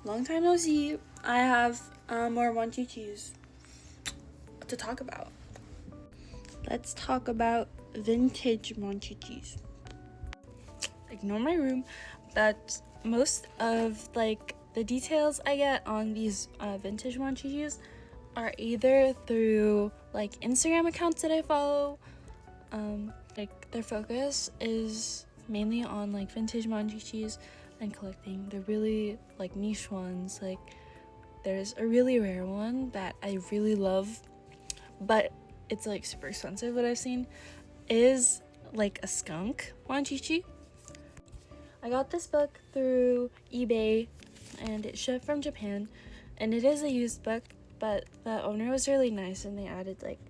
long time no see. I have more monchhichis to talk about. Let's talk about vintage monchhichis. Ignore my room, but most of like the details I get on these vintage monchhichis are either through like Instagram accounts that I follow. Like their focus is mainly on like vintage monchhichis and collecting the really like niche ones. Like there's a really rare one that I really love, but it's like super expensive. What I've seen is like a skunk monchhichi. I got this book through eBay and it shipped from Japan, and it is a used book, but the owner was really nice and they added like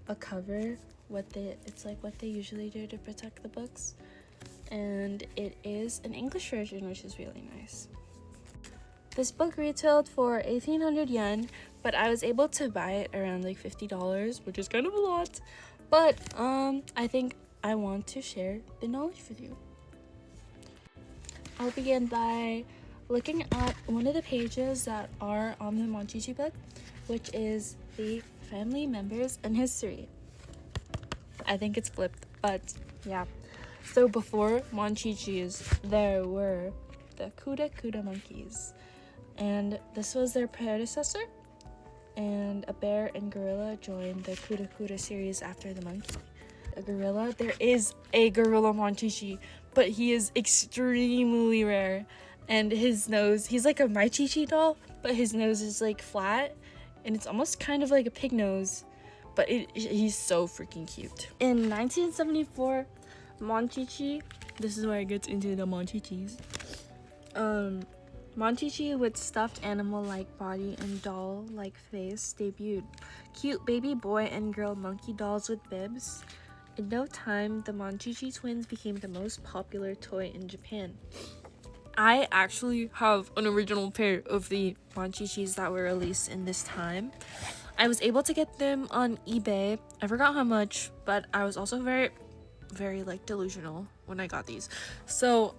a cover. It's like what they usually do to protect the books, and it is an English version, which is really nice. This book retailed for 1,800 yen, but I was able to buy it around like $50, which is kind of a lot, but I think I want to share the knowledge with you. I'll begin by looking at one of the pages that are on the monchhichi book, which is the family members and history. I think it's flipped, but yeah. So before monchhichis, there were the kuda monkeys, and this was their predecessor, and a bear and gorilla joined the kuda series after the monkey. A gorilla, there is a gorilla monchhichi, but he is extremely rare, and his nose, he's like a monchhichi doll, but his nose is like flat and it's almost kind of like a pig nose, but he's so freaking cute. In 1974, monchhichi, this is where it gets into the monchhichis. Monchhichi with stuffed animal-like body and doll-like face debuted. Cute baby boy and girl monkey dolls with bibs. In no time, the monchhichi twins became the most popular toy in Japan. I actually have an original pair of the monchhichis that were released in this time. I was able to get them on eBay. I forgot how much, but I was also very, very like delusional when I got these. So,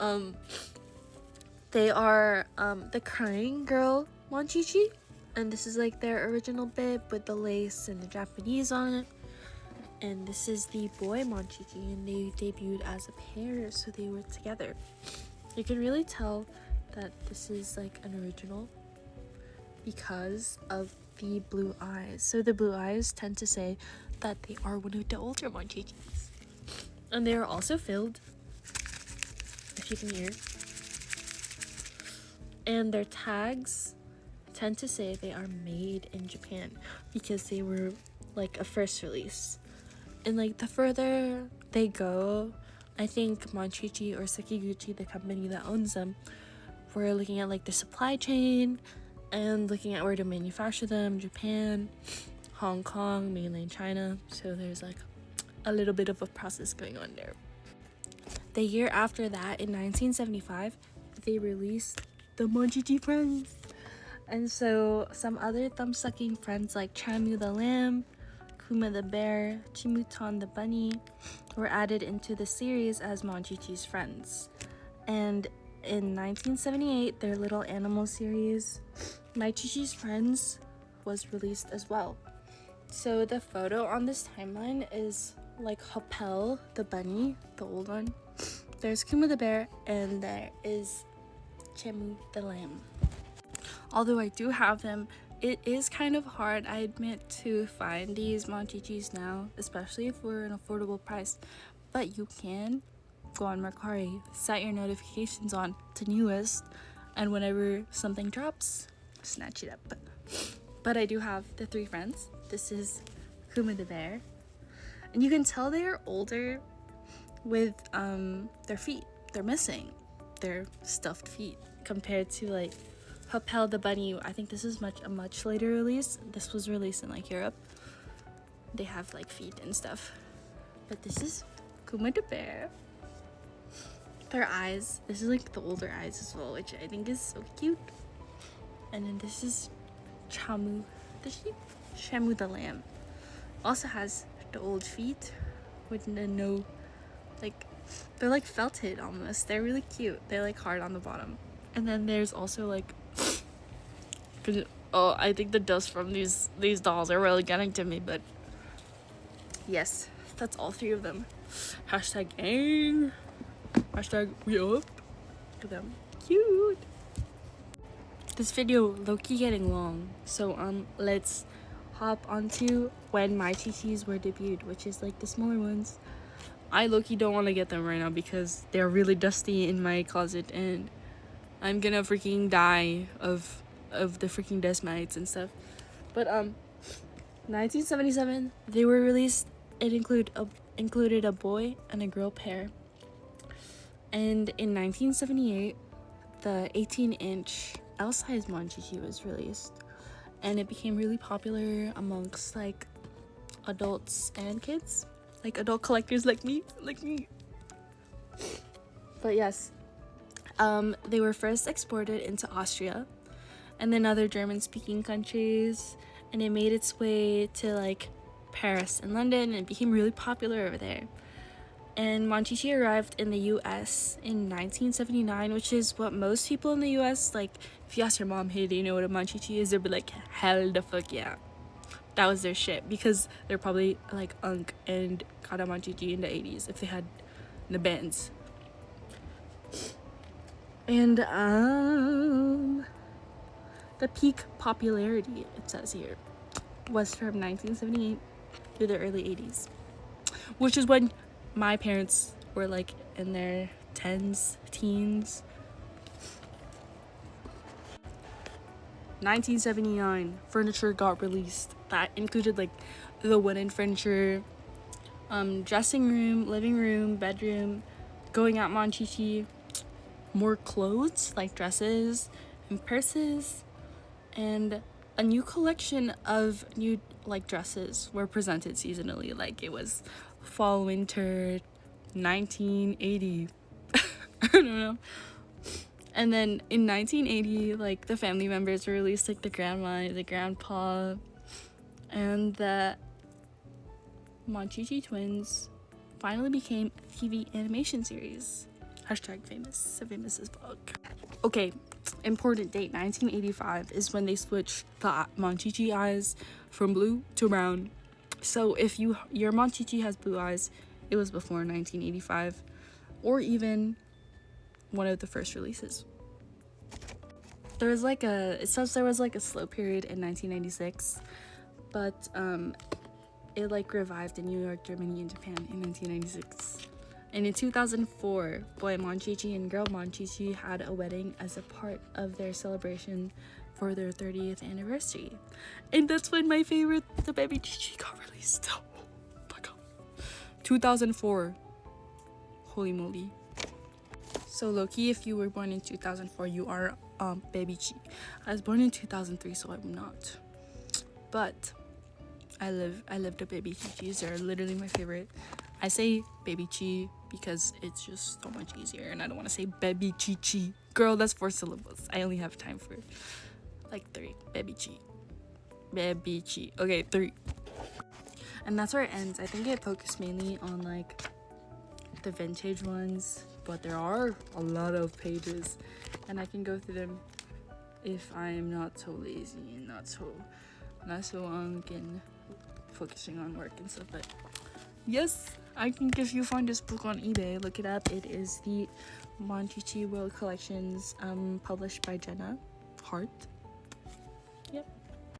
they are the crying girl monchhichi, and this is like their original bib with the lace and the Japanese on it. And this is the boy monchhichi, and they debuted as a pair, so they were together. You can really tell that this is like an original because of the blue eyes. So the blue eyes tend to say that they are one of the older monchhichis, and they are also filled, if you can hear. And their tags tend to say they are made in Japan because they were like a first release. And like the further they go, I think Monchhichi or Sekiguchi, the company that owns them, we're looking at like the supply chain and looking at where to manufacture them. Japan, Hong Kong, mainland China. So there's like a little bit of a process going on there. The year after that, in 1975, they released the monchhichi friends. And so some other thumb-sucking friends like Chamu the lamb, Kuma the bear, Chimutan the bunny were added into the series as Monchhichi's friends. And in 1978, their little animal series, Monchhichi's Friends, was released as well. So the photo on this timeline is like Hopel the bunny, the old one. There's Kuma the bear, and there is Chemu the lamb. Although I do have them, it is kind of hard, I admit, to find these monchhichis now, especially for an affordable price. But you can go on Mercari, set your notifications on to newest, and whenever something drops, snatch it up. But I do have the three friends. This is Kuma the bear, and you can tell they are older with their feet. They're missing their stuffed feet compared to like Hopel the bunny. I think this is a much later release. This was released in like Europe. They have like feet and stuff. But this is Kuma the bear. Their eyes. This is like the older eyes as well, which I think is so cute. And then this is Chamu the sheep. Shamu the lamb. Also has the old feet with no like, they're like felted almost. They're really cute. They're like hard on the bottom. And then there's also like Oh, I think the dust from these dolls are really getting to me, but yes, that's all 3 of them. Hashtag gang. Hashtag we up. Look at them. Cute. This video low-key getting long, so let's hop onto when monchhichis were debuted, which is like the smaller ones. I low-key don't want to get them right now because they're really dusty in my closet, and I'm gonna freaking die of the freaking dust mites and stuff. But 1977 they were released. It included a boy and a girl pair. And in 1978, the 18-inch L-size monchhichi was released, and it became really popular amongst like adults and kids, like adult collectors like me. But yes, they were first exported into Austria and then other German-speaking countries, and it made its way to like Paris and London, and it became really popular over there. And monchhichi arrived in the US in 1979, which is what most people in the US, like, if you ask your mom, hey, do you know what a monchhichi is? They'll be like, hell the fuck yeah. That was their shit, because they're probably like Unk and got a monchhichi in the 80s if they had the bands. And the peak popularity, it says here, was from 1978 to the early 80s, which is when my parents were like in their teens. 1979, furniture got released that included like the wooden furniture, dressing room, living room, bedroom, going out monchhichi, more clothes like dresses and purses, and a new collection of new like dresses were presented seasonally. Like it was fall winter 1980. I don't know. And then in 1980, like the family members were released, like the grandma, the grandpa, and the Monchhichi twins finally became a TV animation series. Hashtag famous. So famous as fuck. Okay, important date, 1985 is when they switched the Monchhichi eyes from blue to brown. So if your monchhichi has blue eyes, it was before 1985, or even one of the first releases. It says there was like a slow period in 1996, but it like revived in New York, Germany, and Japan in 1996. And in 2004, boy monchhichi and girl monchhichi had a wedding as a part of their celebration for their 30th anniversary. And that's when my favorite, the baby chichi, got released. Oh my god. 2004. Holy moly. So low-key, if you were born in 2004, you are baby chi. I was born in 2003, so I'm not. But I love the baby chichis. They're literally my favorite. I say baby chi because it's just so much easier, and I don't want to say baby chichi. Girl, that's 4 syllables. I only have time for like 3. Baby chi. Okay, 3. And that's where it ends. I think it focused mainly on like the vintage ones, but there are a lot of pages, and I can go through them if I'm not so lazy and not so and focusing on work and stuff. But yes, I think if you find this book on eBay, look it up. It is the Monchhichi World Collections, published by Jenna Hart. Yep.